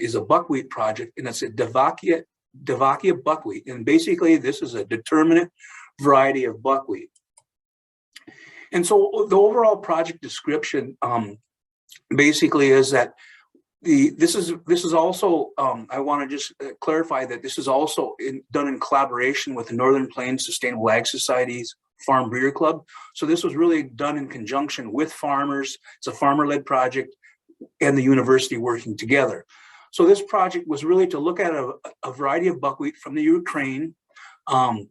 is a buckwheat project, and it's a Davakia buckwheat. And basically, this is a determinate variety of buckwheat. And so the overall project description basically is that this is also, I want to just clarify that this is also done in collaboration with the Northern Plains Sustainable Ag Society's Farm Breeder Club. So this was really done in conjunction with farmers. It's a farmer-led project and the university working together. So this project was really to look at a variety of buckwheat from the Ukraine and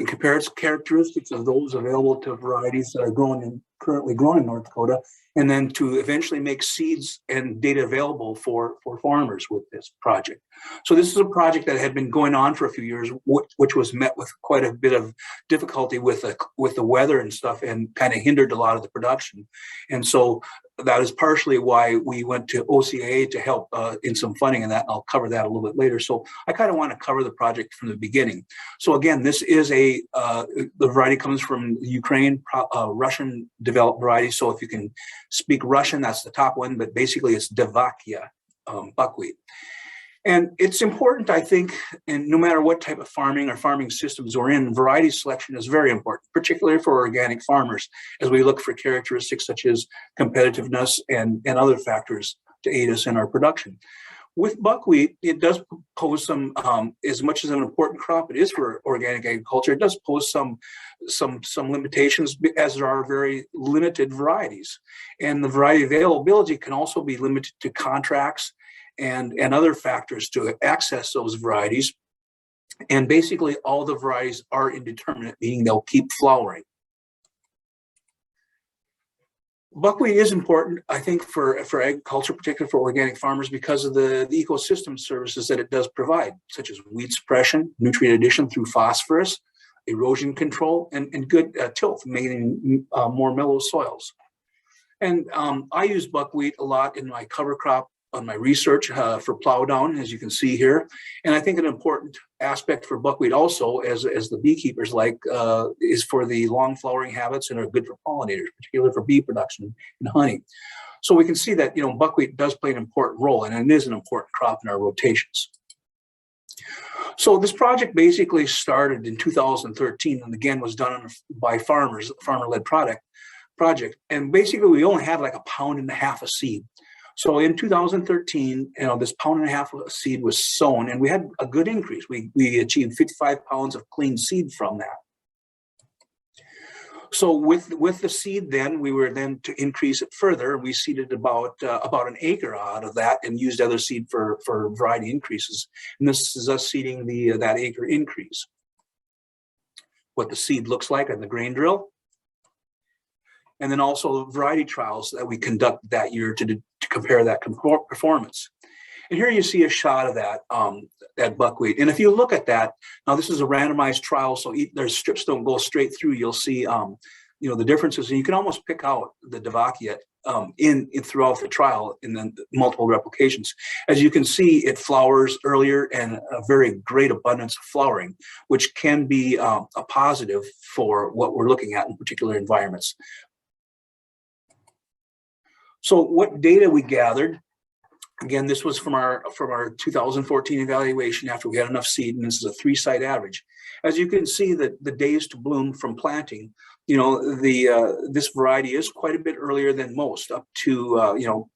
compare its characteristics of those available to varieties that are currently grown in North Dakota, and then to eventually make seeds and data available for farmers with this project. So this is a project that had been going on for a few years, which was met with quite a bit of difficulty with the weather and stuff, and kind of hindered a lot of the production. And so that is partially why we went to OCIA to help in some funding and that. I'll cover that a little bit later. So I kind of want to cover the project from the beginning. So again, this is the variety comes from Ukraine, Russian developed variety. So if you can speak Russian, that's the top one, but basically it's Davakia buckwheat. And it's important, I think, and no matter what type of farming or farming systems we're in, variety selection is very important, particularly for organic farmers, as we look for characteristics such as competitiveness and other factors to aid us in our production. With buckwheat, it does pose some, as much as an important crop it is for organic agriculture, it does pose some limitations, as there are very limited varieties. And the variety availability can also be limited to contracts and other factors to access those varieties. And basically all the varieties are indeterminate, meaning they'll keep flowering. Buckwheat is important, I think, for agriculture, particularly for organic farmers, because of the ecosystem services that it does provide, such as weed suppression, nutrient addition through phosphorus, erosion control, and good tilth, making more mellow soils. And I use buckwheat a lot in my cover crop on my research for plow down, as you can see here. And I think an important aspect for buckwheat also, as the beekeepers like, is for the long flowering habits and are good for pollinators, particularly for bee production and honey. So we can see that, you know, buckwheat does play an important role, and it is an important crop in our rotations. So this project basically started in 2013 and again was done by farmers, farmer-led project. And basically we only had like 1.5 pounds of seed. So in 2013, you know, this 1.5 pounds of seed was sown, and we had a good increase. We achieved 55 pounds of clean seed from that. So with the seed, then we were then to increase it further. We seeded about 1 acre out of that, and used other seed for variety increases. And this is us seeding that acre increase. What the seed looks like on the grain drill. And then also variety trials that we conduct that year to compare that performance. And here you see a shot of that buckwheat. And if you look at that, now this is a randomized trial, so their strips don't go straight through. You'll see, you know, the differences, and you can almost pick out the Davakia in throughout the trial in the multiple replications. As you can see, it flowers earlier and a very great abundance of flowering, which can be a positive for what we're looking at in particular environments. So what data we gathered, again, this was from our 2014 evaluation after we had enough seed, and this is a 3-site average. As you can see, that the days to bloom from planting, you know, this variety is quite a bit earlier than most, up to, you know,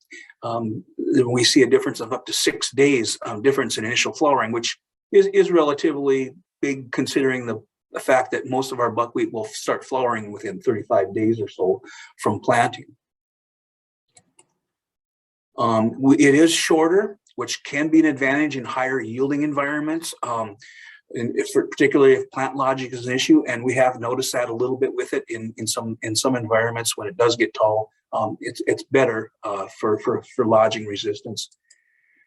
we see a difference of up to 6 days difference in initial flowering, which is relatively big considering the fact that most of our buckwheat will start flowering within 35 days or so from planting. It is shorter, which can be an advantage in higher yielding environments, and particularly if plant logic is an issue. And we have noticed that a little bit with it in some environments when it does get tall. It's better for lodging resistance.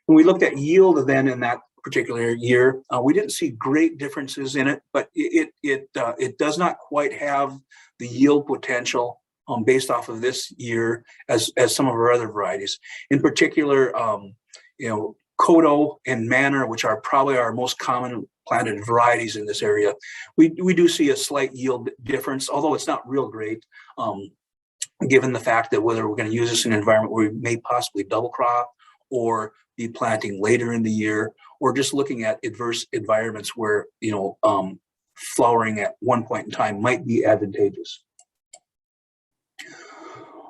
When we looked at yield then in that particular year, we didn't see great differences in it, but it does not quite have the yield potential based off of this year as some of our other varieties. In particular, you know, Kodo and Manor, which are probably our most common planted varieties in this area, we do see a slight yield difference, although it's not real great, given the fact that whether we're going to use this in an environment where we may possibly double crop or be planting later in the year, or just looking at adverse environments where, flowering at one point in time might be advantageous.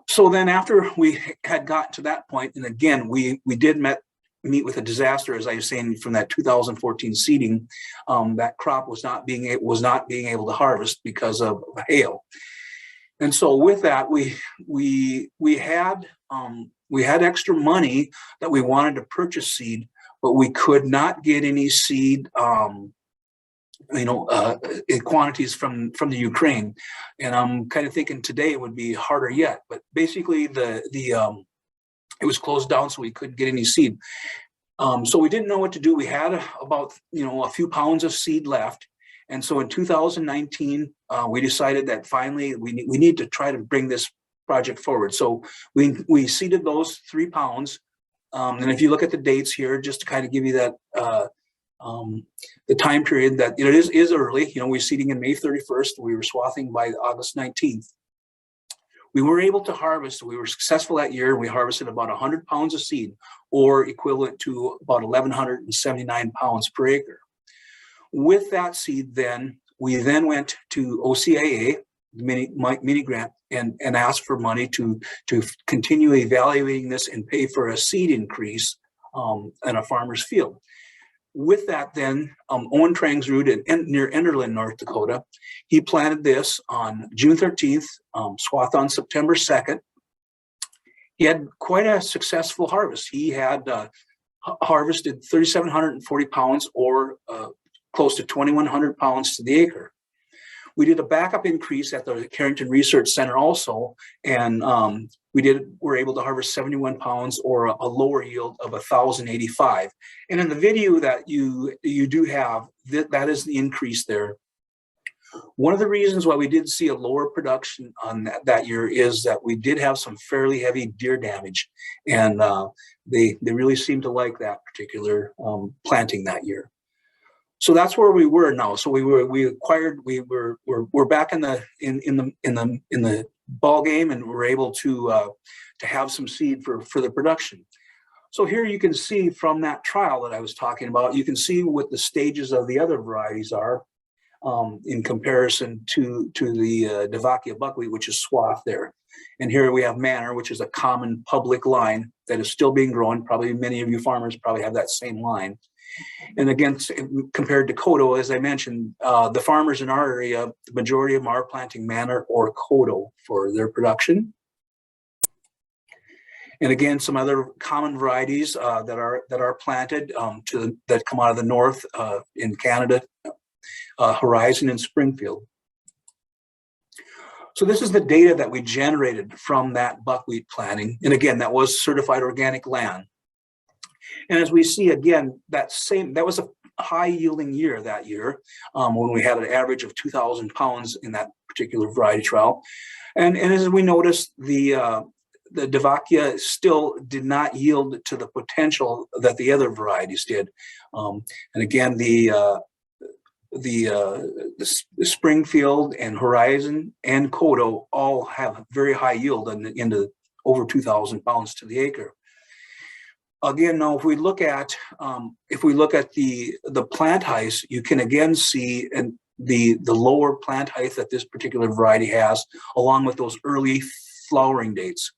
So then after we had gotten to that point, and again, we did meet with a disaster, as I was saying, from that 2014 seeding. That crop was not being able to harvest because of hail. And so with that, we had extra money that we wanted to purchase seed, but we could not get any seed, in quantities from the Ukraine. And I'm kind of thinking today it would be harder yet. But basically, it was closed down, so we couldn't get any seed. So we didn't know what to do. We had about a few pounds of seed left. And so in 2019, we decided that finally we need to try to bring this project forward. So we seeded those 3 pounds. And if you look at the dates here, just to kind of give you that the time period that it is early. We're seeding in May 31st. We were swathing by August 19th. We were able to harvest. We were successful that year. We harvested about 100 pounds of seed, or equivalent to about 1,179 pounds per acre. With that seed, we went to OCIA, the mini grant, and asked for money to continue evaluating this and pay for a seed increase in a farmer's field. With that, Owen Trangsrud near Enderlin, North Dakota, he planted this on June 13th, swath on September 2nd. He had quite a successful harvest. He had harvested 3,740 pounds, or close to 2,100 pounds to the acre. We did a backup increase at the Carrington Research Center also, and were able to harvest 71 pounds, or a lower yield of 1,085. And in the video that you do have, that is the increase there. One of the reasons why we did see a lower production on that year is that we did have some fairly heavy deer damage, and they really seemed to like that particular planting that year. So that's where we were now. So we're back in the ball game, and we're able to have some seed for the production. So here you can see from that trial that I was talking about, you can see what the stages of the other varieties are in comparison to the Dakota buckwheat, which is swath there. And here we have Manor, which is a common public line that is still being grown. Probably many of you farmers probably have that same line. And again, compared to Dakota, as I mentioned, the farmers in our area, the majority of them are planting Manor or Dakota for their production. And again, some other common varieties that are planted that come out of the north in Canada, Horizon and Springfield. So this is the data that we generated from that buckwheat planting. And again, that was certified organic land. And as we see again, that was a high yielding year that year, when we had an average of 2,000 pounds in that particular variety trial. And as we noticed, the Dakota still did not yield to the potential that the other varieties did. And again, the Springfield and Horizon and Dakota all have very high yield into over 2,000 pounds to the acre. Again, now if we look at the plant height, you can again see the lower plant height that this particular variety has, along with those early flowering dates.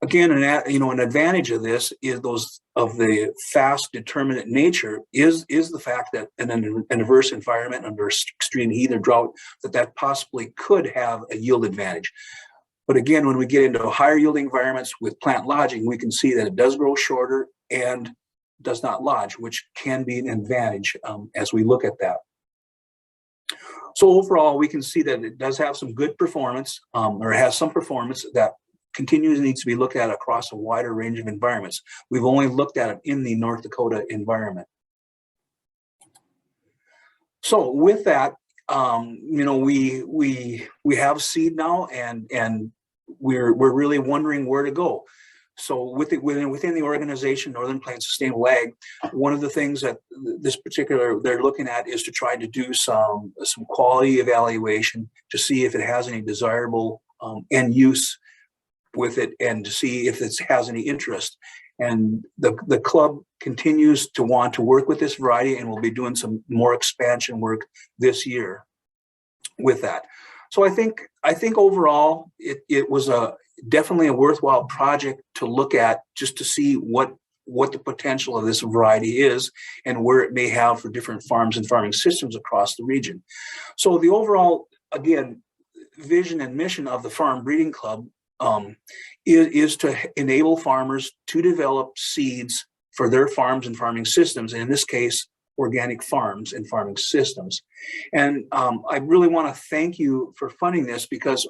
Again, an advantage of this is the fast determinate nature is the fact that in an adverse environment under extreme heat or drought, that possibly could have a yield advantage. But again, when we get into higher yielding environments with plant lodging, we can see that it does grow shorter and does not lodge, which can be an advantage as we look at that. So overall, we can see that it does have some good performance, or has some performance that continues needs to be looked at across a wider range of environments. We've only looked at it in the North Dakota environment. So with that, we have seed now, and we're really wondering where to go. So within the organization, Northern Plains Sustainable Ag, one of the things that they're looking at is to try to do some quality evaluation to see if it has any desirable end use with it, and to see if it has any interest. And the club continues to want to work with this variety, and we'll be doing some more expansion work this year with that. So I think overall it was definitely a worthwhile project to look at, just to see what the potential of this variety is and where it may have for different farms and farming systems across the region. So the overall, again, vision and mission of the Farm Breeding Club is to enable farmers to develop seeds for their farms and farming systems, and in this case, organic farms and farming systems. And I really want to thank you for funding this, because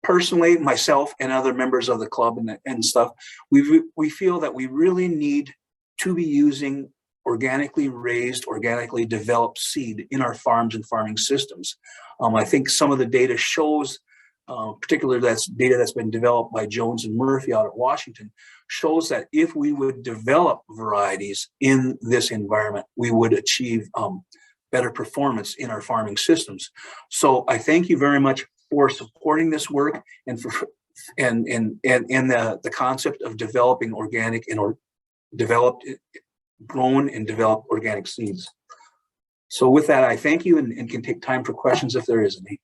personally, myself and other members of the club and stuff, we feel that we really need to be using organically raised, organically developed seed in our farms and farming systems. I think some of the data shows, particularly that's data that's been developed by Jones and Murphy out at Washington, shows that if we would develop varieties in this environment, we would achieve better performance in our farming systems. So I thank you very much for supporting this work and for the concept of developing organic and grown and developed organic seeds. So with that, I thank you and can take time for questions if there is any.